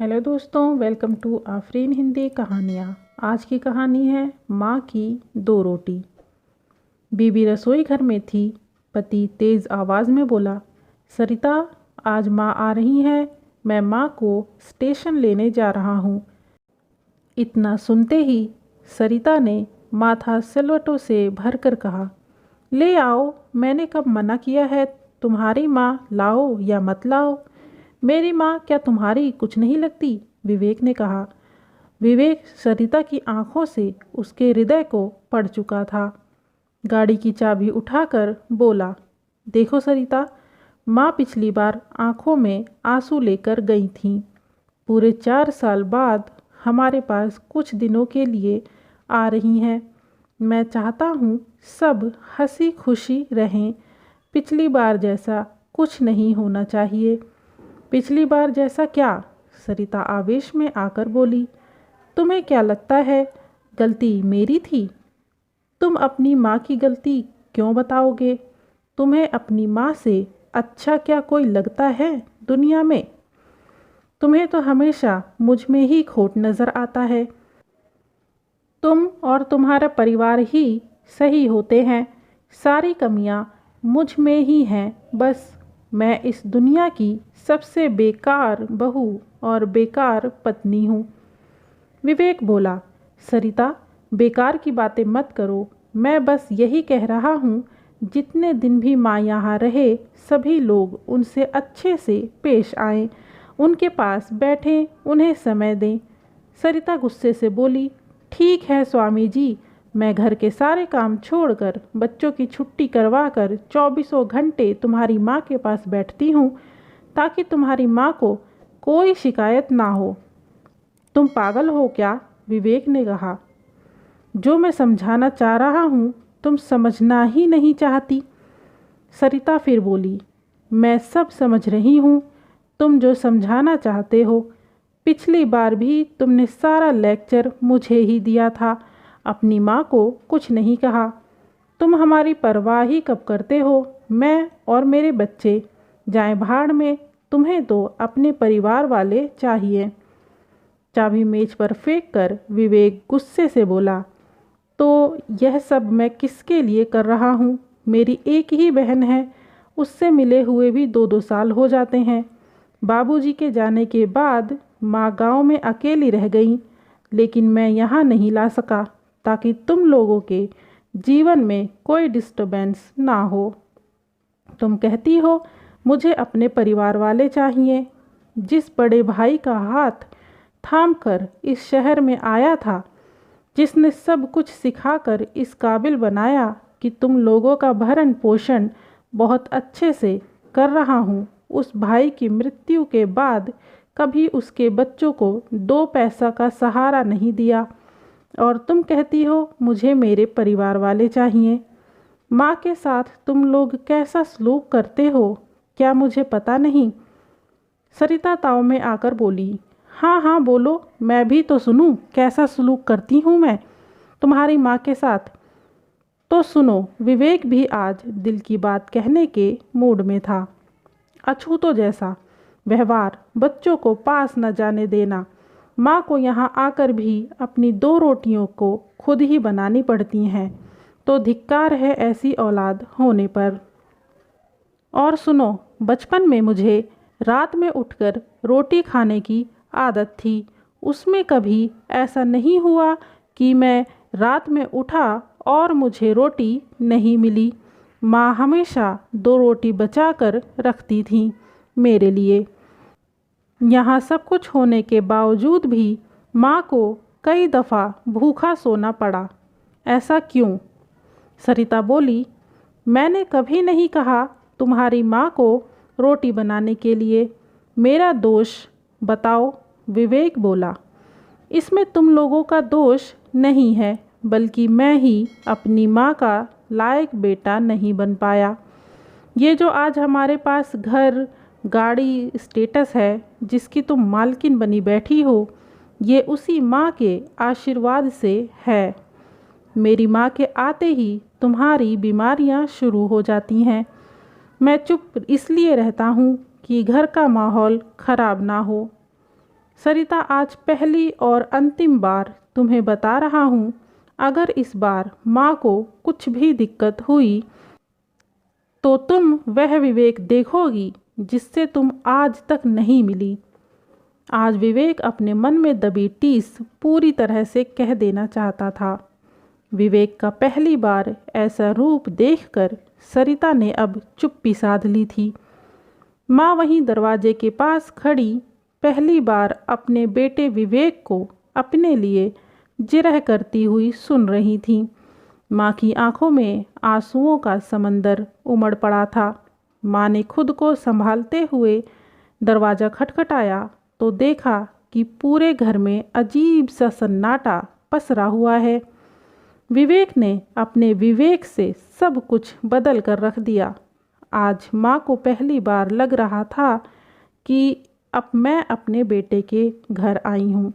Hello दोस्तों, welcome to Afreen Hindi कहानियाँ। आज की कहानी है माँ की दो रोटी। बीबी रसोई घर में थी। पति तेज़ आवाज़ में बोला, सरिता, आज माँ आ रही हैं। मैं माँ को स्टेशन लेने जा रहा हूँ। इतना सुनते ही सरिता ने माथा सिलवटों से भरकर कहा, ले आओ, मैंने कब मना किया है? तुम्हारी माँ लाओ या मत लाओ, मेरी माँ क्या तुम्हारी कुछ नहीं लगती? विवेक ने कहा। विवेक सरिता की आंखों से उसके हृदय को पढ़ चुका था। गाड़ी की चाबी उठाकर बोला, देखो सरिता, माँ पिछली बार आंखों में आंसू लेकर गई थीं। पूरे 4 साल बाद हमारे पास कुछ दिनों के लिए आ रही हैं। मैं चाहता हूँ सब हंसी खुशी रहें। पिछली बार जैसा कुछ नहीं होना चाहिए। पिछली बार जैसा क्या? सरिता आवेश में आकर बोली, तुम्हें क्या लगता है गलती मेरी थी? तुम अपनी माँ की गलती क्यों बताओगे? तुम्हें अपनी माँ से अच्छा क्या कोई लगता है दुनिया में? तुम्हें तो हमेशा मुझ में ही खोट नज़र आता है। तुम और तुम्हारा परिवार ही सही होते हैं। सारी कमियाँ मुझ में ही हैं। बस मैं इस दुनिया की सबसे बेकार बहू और बेकार पत्नी हूँ। विवेक बोला, सरिता, बेकार की बातें मत करो। मैं बस यही कह रहा हूँ, जितने दिन भी माँ यहाँ रहे सभी लोग उनसे अच्छे से पेश आएं, उनके पास बैठें, उन्हें समय दें। सरिता गुस्से से बोली, ठीक है स्वामी जी, मैं घर के सारे काम छोड़कर बच्चों की छुट्टी करवाकर 24 घंटे तुम्हारी माँ के पास बैठती हूँ, ताकि तुम्हारी माँ को कोई शिकायत ना हो। तुम पागल हो क्या? विवेक ने कहा। जो मैं समझाना चाह रहा हूँ तुम समझना ही नहीं चाहती। सरिता फिर बोली, मैं सब समझ रही हूँ, तुम जो समझाना चाहते हो। पिछली बार भी तुमने सारा लेक्चर मुझे ही दिया था, अपनी माँ को कुछ नहीं कहा। तुम हमारी परवाह ही कब करते हो? मैं और मेरे बच्चे जाएं भाड़ में, तुम्हें तो अपने परिवार वाले चाहिए। चाबी मेज पर फेंक कर विवेक गुस्से से बोला, तो यह सब मैं किसके लिए कर रहा हूँ? मेरी एक ही बहन है, उससे मिले हुए भी 2-2 साल हो जाते हैं। बाबूजी के जाने के बाद माँ गांव में अकेली रह गई, लेकिन मैं यहाँ नहीं ला सका ताकि तुम लोगों के जीवन में कोई डिस्टर्बेंस ना हो। तुम कहती हो मुझे अपने परिवार वाले चाहिए। जिस बड़े भाई का हाथ थामकर इस शहर में आया था, जिसने सब कुछ सिखाकर इस काबिल बनाया कि तुम लोगों का भरण पोषण बहुत अच्छे से कर रहा हूँ, उस भाई की मृत्यु के बाद कभी उसके बच्चों को 2 पैसा का सहारा नहीं दिया, और तुम कहती हो मुझे मेरे परिवार वाले चाहिए। माँ के साथ तुम लोग कैसा सलूक करते हो क्या मुझे पता नहीं? सरिता ताव में आकर बोली, हाँ हाँ बोलो, मैं भी तो सुनूं कैसा सलूक करती हूँ मैं तुम्हारी माँ के साथ। तो सुनो। विवेक भी आज दिल की बात कहने के मूड में था। अछूतों जैसा व्यवहार, बच्चों को पास न जाने देना, माँ को यहाँ आकर भी अपनी 2 रोटियों को खुद ही बनानी पड़ती हैं, तो धिक्कार है ऐसी औलाद होने पर। और सुनो, बचपन में मुझे रात में उठकर रोटी खाने की आदत थी। उसमें कभी ऐसा नहीं हुआ कि मैं रात में उठा और मुझे रोटी नहीं मिली। माँ हमेशा 2 रोटी बचा कर रखती थी मेरे लिए। यहाँ सब कुछ होने के बावजूद भी माँ को कई दफ़ा भूखा सोना पड़ा। ऐसा क्यों? सरिता बोली, मैंने कभी नहीं कहा तुम्हारी माँ को रोटी बनाने के लिए। मेरा दोष बताओ? विवेक बोला, इसमें तुम लोगों का दोष नहीं है, बल्कि मैं ही अपनी माँ का लायक बेटा नहीं बन पाया। ये जो आज हमारे पास घर, गाड़ी, स्टेटस है, जिसकी तुम मालकिन बनी बैठी हो, ये उसी माँ के आशीर्वाद से है। मेरी माँ के आते ही तुम्हारी बीमारियाँ शुरू हो जाती हैं। मैं चुप इसलिए रहता हूँ कि घर का माहौल खराब ना हो। सरिता आज पहली और अंतिम बार तुम्हें बता रहा हूँ, अगर इस बार माँ को कुछ भी दिक्कत हुई तो तुम वह विवेक देखोगी जिससे तुम आज तक नहीं मिली। आज विवेक अपने मन में दबी टीस पूरी तरह से कह देना चाहता था। विवेक का पहली बार ऐसा रूप देखकर सरिता ने अब चुप्पी साध ली थी। माँ वहीं दरवाजे के पास खड़ी पहली बार अपने बेटे विवेक को अपने लिए जिरह करती हुई सुन रही थी। माँ की आंखों में आंसुओं का समंदर उमड़ पड़ा था। माँ ने खुद को संभालते हुए दरवाज़ा खटखटाया तो देखा कि पूरे घर में अजीब सा सन्नाटा पसरा हुआ है। विवेक ने अपने विवेक से सब कुछ बदल कर रख दिया। आज माँ को पहली बार लग रहा था कि अब मैं अपने बेटे के घर आई हूँ।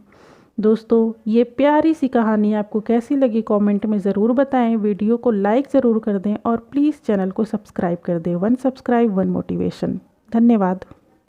दोस्तों, ये प्यारी सी कहानी आपको कैसी लगी कमेंट में ज़रूर बताएं। वीडियो को लाइक ज़रूर कर दें और प्लीज़ चैनल को सब्सक्राइब कर दें। 1 सब्सक्राइब 1 मोटिवेशन। धन्यवाद।